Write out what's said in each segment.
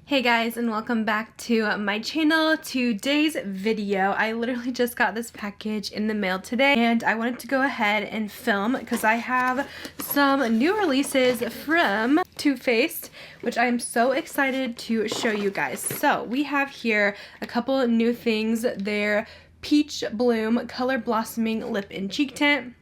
Hey guys, and welcome back to my channel. Today's video, I literally just got this package in the mail today and I wanted to go ahead and film because I have some new releases from Too Faced, which I'm so excited to show you guys. So we have here a couple new things. Their Peach Bloom Color Blossoming Lip and Cheek Tint,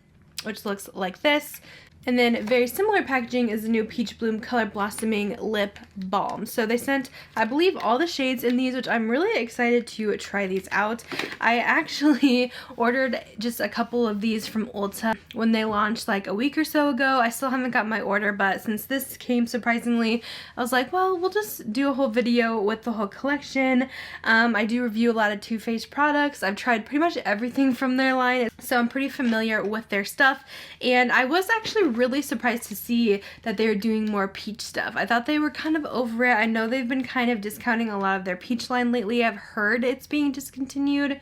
which looks like this. And then very similar packaging is the new Peach Bloom Color Blossoming Lip Balm. So they sent, I believe, all the shades in these, which I'm really excited to try these out. I actually ordered just a couple of these from Ulta when they launched like a week or so ago. I still haven't got my order, but since this came surprisingly, I was like, well, we'll just do a whole video with the whole collection. I do review a lot of Too Faced products. I've tried pretty much everything from their line, so I'm pretty familiar with their stuff. And I was actually really surprised to see that they're doing more peach stuff. I thought they were kind of over it. I know they've been kind of discounting a lot of their peach line lately. I've heard it's being discontinued,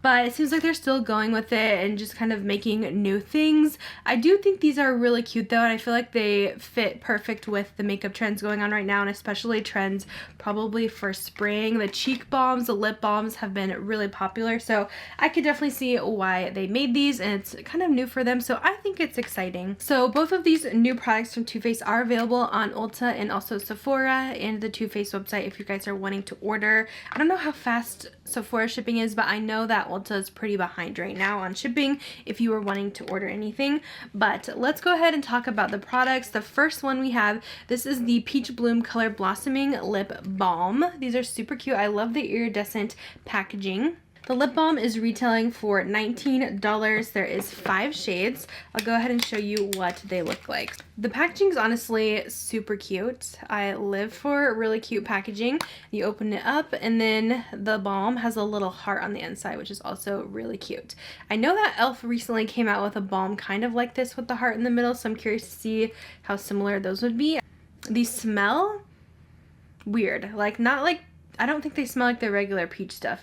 but it seems like they're still going with it and just kind of making new things. I do think these are really cute though, and I feel like they fit perfect with the makeup trends going on right now, and especially trends probably for spring. The cheek balms, the lip balms have been really popular, so I could definitely see why they made these, and it's kind of new for them, so I think it's exciting. So both of these new products from Too Faced are available on Ulta and also Sephora and the Too Faced website if you guys are wanting to order. I don't know how fast Sephora shipping is, but I know that Ulta is pretty behind right now on shipping if you were wanting to order anything. But let's go ahead and talk about the products. The first one we have, this is the Peach Bloom Color Blossoming Lip Balm. These are super cute. I love the iridescent packaging. The lip balm is retailing for $19. There is 5 shades. I'll go ahead and show you what they look like. The packaging is honestly super cute. I live for really cute packaging. You open it up and then the balm has a little heart on the inside, which is also really cute. I know that e.l.f. recently came out with a balm kind of like this with the heart in the middle, so I'm curious to see how similar those would be. These smell weird. Like, not like, I don't think they smell like the regular peach stuff.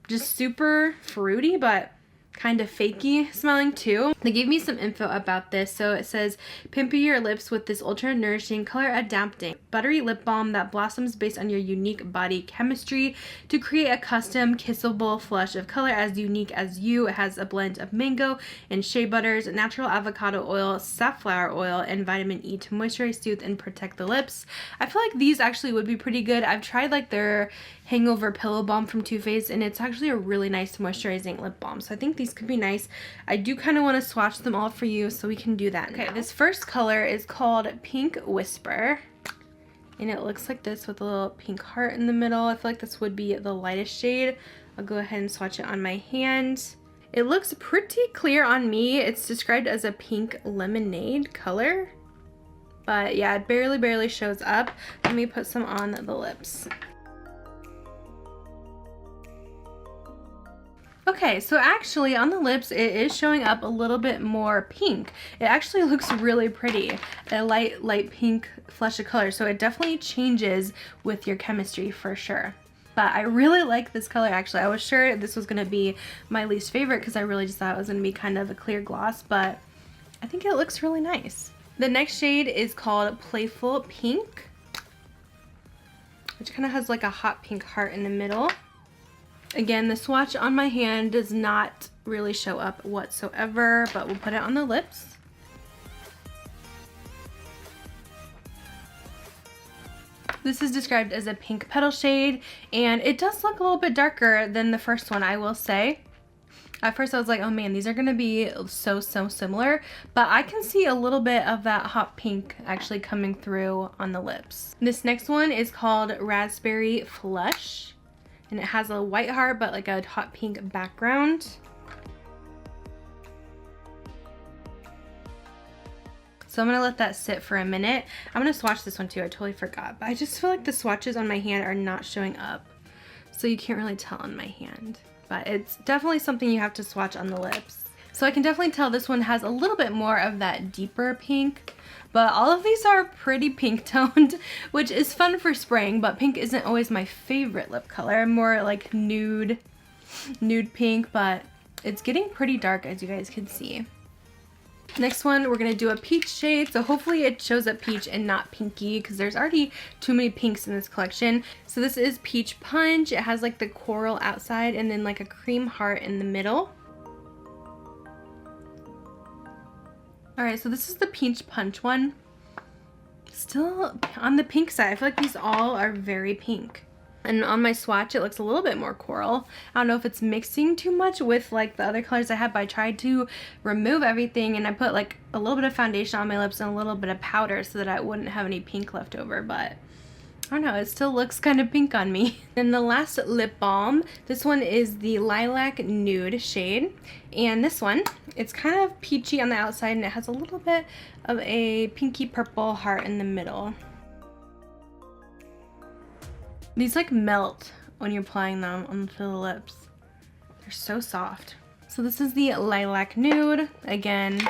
Just super fruity, but kind of fakey smelling too. They gave me some info about this. So it says, pimp your lips with this ultra nourishing, color adapting buttery lip balm that blossoms based on your unique body chemistry to create a custom kissable flush of color as unique as you. It has a blend of mango and shea butters, natural avocado oil, safflower oil, and vitamin E to moisturize, soothe, and protect the lips. I feel like these actually would be pretty good. I've tried like their hangover pillow balm from Too Faced, and it's actually a really nice moisturizing lip balm, so I think these could be nice. I do kind of want to swatch them all for you, so we can do that. Okay, this first color is called Pink Whisper, and it looks like this with a little pink heart in the middle. I feel like this would be the lightest shade. I'll go ahead and swatch it on my hand. It looks pretty clear on me. It's described as a pink lemonade color, but yeah, it barely shows up. Let me put some on the lips. Okay, so actually on the lips it is showing up a little bit more pink. It actually looks really pretty. A light pink flush of color, so it definitely changes with your chemistry for sure. But I really like this color actually. I was sure this was going to be my least favorite because I really just thought it was going to be kind of a clear gloss, but I think it looks really nice. The next shade is called Playful Pink, which kind of has like a hot pink heart in the middle. Again, the swatch on my hand does not really show up whatsoever, but we'll put it on the lips. This is described as a pink petal shade, and it does look a little bit darker than the first one, I will say. At first I was like, oh man, these are going to be so similar, but I can see a little bit of that hot pink actually coming through on the lips. This next one is called Raspberry Flush, and it has a white heart but like a hot pink background. So I'm gonna let that sit for a minute. I'm gonna swatch this one too, I totally forgot, but I just feel like the swatches on my hand are not showing up, so you can't really tell on my hand, but it's definitely something you have to swatch on the lips. So I can definitely tell this one has a little bit more of that deeper pink, but all of these are pretty pink toned, which is fun for spring, but pink isn't always my favorite lip color. I'm more like nude pink, but it's getting pretty dark as you guys can see. Next one, we're gonna do a peach shade. So hopefully it shows up peach and not pinky because there's already too many pinks in this collection. So this is Peach Punch. It has like the coral outside and then like a cream heart in the middle. All right, so this is the Peach Punch one. Still on the pink side. I feel like these all are very pink. And on my swatch, it looks a little bit more coral. I don't know if it's mixing too much with like the other colors I had, but I tried to remove everything and I put like a little bit of foundation on my lips and a little bit of powder so that I wouldn't have any pink left over, but I don't know, it still looks kind of pink on me. And the last lip balm, this one is the Lilac Nude shade. And this one, it's kind of peachy on the outside and it has a little bit of a pinky purple heart in the middle. These like melt when you're applying them onto the lips. They're so soft. So this is the Lilac Nude. Again,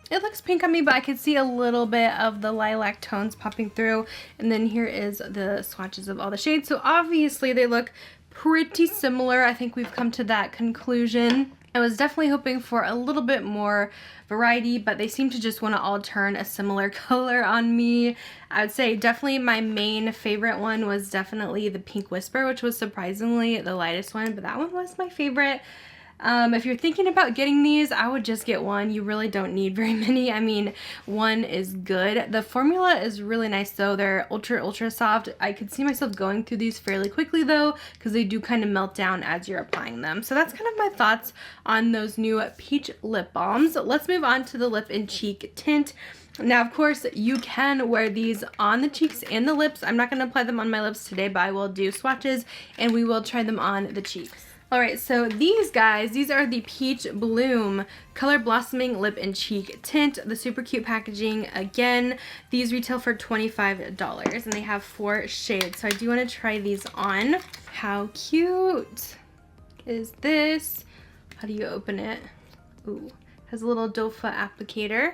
it looks pink on me, but I could see a little bit of the lilac tones popping through. And then here is the swatches of all the shades. So obviously they look pretty similar. I think we've come to that conclusion. I was definitely hoping for a little bit more variety, but they seem to just want to all turn a similar color on me. I would say definitely my main favorite one was definitely the Pink Whisper, which was surprisingly the lightest one, but that one was my favorite. If you're thinking about getting these, I would just get one. You really don't need very many. I mean, one is good. The formula is really nice though. They're ultra soft. I could see myself going through these fairly quickly though, because they do kind of melt down as you're applying them. So that's kind of my thoughts on those new peach lip balms. Let's move on to the lip and cheek tint. Now, of course, you can wear these on the cheeks and the lips. I'm not going to apply them on my lips today, but I will do swatches and we will try them on the cheeks. Alright, so these guys, these are the Peach Bloom Color Blossoming Lip and Cheek Tint. The super cute packaging. Again, these retail for $25 and they have 4 shades. So I do want to try these on. How cute is this? How do you open it? Ooh, has a little doe foot applicator.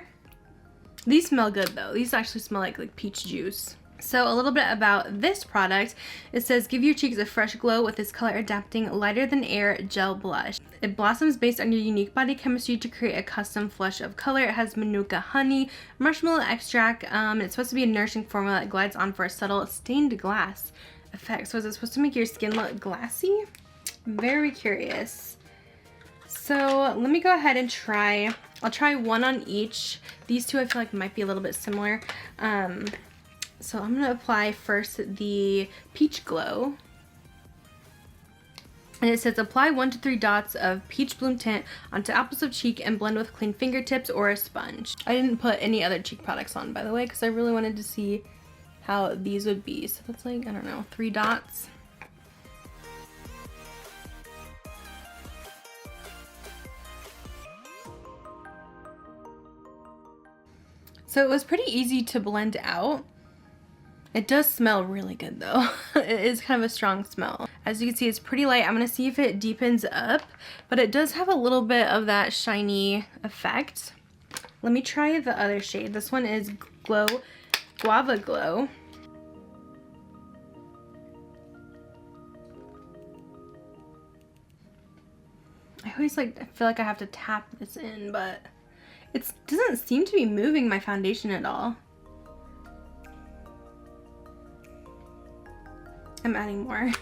These smell good though. These actually smell like peach juice. So a little bit about this product. It says, give your cheeks a fresh glow with this color adapting lighter than air gel blush. It blossoms based on your unique body chemistry to create a custom flush of color. It has manuka honey, marshmallow extract. It's supposed to be a nourishing formula that glides on for a subtle stained glass effect. So is it supposed to make your skin look glassy? Very curious. So let me go ahead and try. I'll try one on each. These two I feel like might be a little bit similar. So I'm going to apply first the Peach Glow. And it says apply 1 to 3 dots of Peach Bloom tint onto apples of cheek and blend with clean fingertips or a sponge. I didn't put any other cheek products on, by the way, because I really wanted to see how these would be. So that's like, I don't know, 3 dots. So it was pretty easy to blend out. It does smell really good though. It is kind of a strong smell. As you can see, it's pretty light. I'm going to see if it deepens up, but it does have a little bit of that shiny effect. Let me try the other shade. This one is Guava Glow. I always feel like I have to tap this in, but it doesn't seem to be moving my foundation at all. I'm adding more.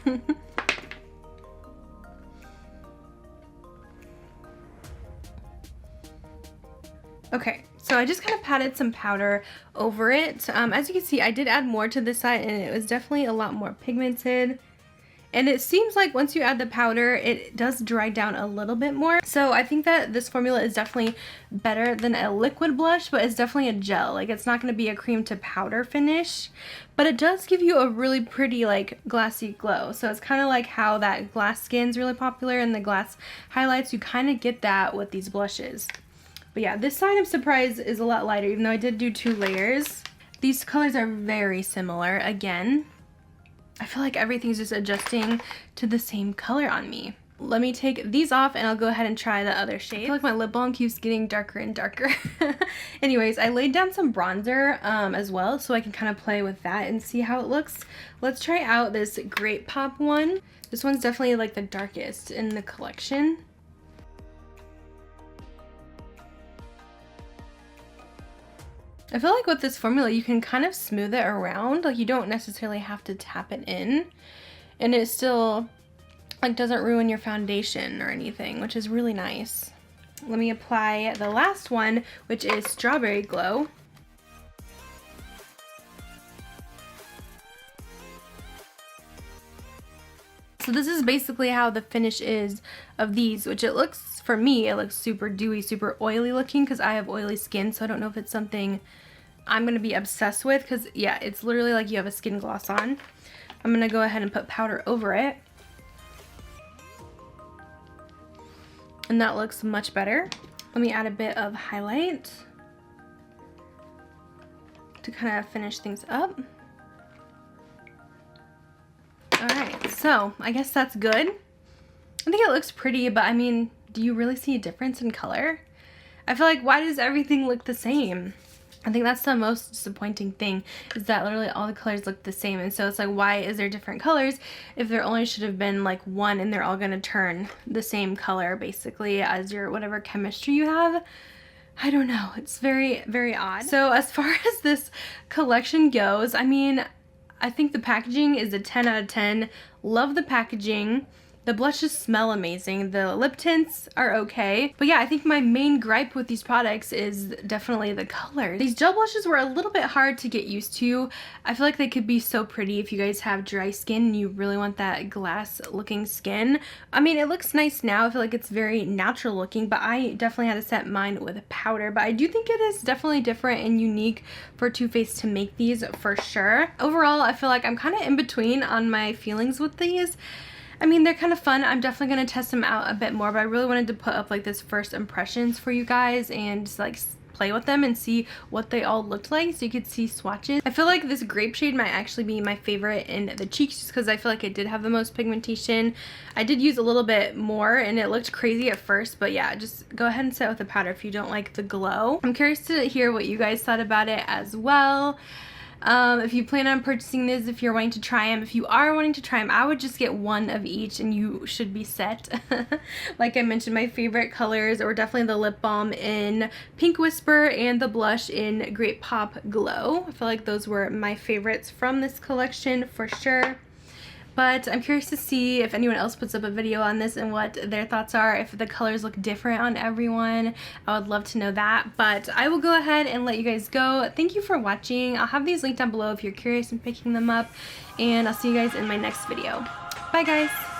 Okay, so I just kind of patted some powder over it. As you can see, I did add more to this side and it was definitely a lot more pigmented. And it seems like once you add the powder, it does dry down a little bit more. So I think that this formula is definitely better than a liquid blush, but it's definitely a gel. Like, it's not going to be a cream to powder finish, but it does give you a really pretty like glassy glow. So it's kind of like how that glass skin's really popular and the glass highlights. You kind of get that with these blushes. But yeah, this side I'm surprised is a lot lighter, even though I did do 2 layers. These colors are very similar again. I feel like everything's just adjusting to the same color on me. Let me take these off and I'll go ahead and try the other shade. I feel like my lip balm keeps getting darker and darker. Anyways, I laid down some bronzer as well, so I can kind of play with that and see how it looks. Let's try out this Grape Pop one. This one's definitely like the darkest in the collection. I feel like with this formula, you can kind of smooth it around. Like, you don't necessarily have to tap it in. And it still, like, doesn't ruin your foundation or anything, which is really nice. Let me apply the last one, which is Strawberry Glow. So this is basically how the finish is of these, which it looks, for me, it looks super dewy, super oily looking because I have oily skin, so I don't know if it's something I'm going to be obsessed with because, yeah, it's literally like you have a skin gloss on. I'm going to go ahead and put powder over it. And that looks much better. Let me add a bit of highlight to kind of finish things up. Alright, so I guess that's good. I think it looks pretty, but I mean, do you really see a difference in color? I feel like, why does everything look the same? I think that's the most disappointing thing, is that literally all the colors look the same. And so it's like, why is there different colors if there only should have been like one and they're all going to turn the same color basically as your whatever chemistry you have? I don't know. It's very, very odd. So as far as this collection goes, I mean, I think the packaging is a 10 out of 10. Love the packaging. The blushes smell amazing. The lip tints are okay. But yeah, I think my main gripe with these products is definitely the color. These gel blushes were a little bit hard to get used to. I feel like they could be so pretty if you guys have dry skin and you really want that glass looking skin. I mean, it looks nice now. I feel like it's very natural looking, but I definitely had to set mine with powder. But I do think it is definitely different and unique for Too Faced to make these for sure. Overall, I feel like I'm kind of in between on my feelings with these. I mean, they're kind of fun. I'm definitely going to test them out a bit more, but I really wanted to put up like this first impressions for you guys and just like play with them and see what they all looked like so you could see swatches. I feel like this grape shade might actually be my favorite in the cheeks just because I feel like it did have the most pigmentation. I did use a little bit more and it looked crazy at first, but yeah, just go ahead and set with the powder if you don't like the glow. I'm curious to hear what you guys thought about it as well. If you plan on purchasing this, if you're wanting to try them, if you are wanting to try them, I would just get one of each and you should be set. Like I mentioned, my favorite colors were definitely the lip balm in Pink Whisper and the blush in Grape Pop Glow. I feel like those were my favorites from this collection for sure. But I'm curious to see if anyone else puts up a video on this and what their thoughts are, if the colors look different on everyone. I would love to know that. But I will go ahead and let you guys go. Thank you for watching. I'll have these linked down below if you're curious in picking them up. And I'll see you guys in my next video. Bye guys!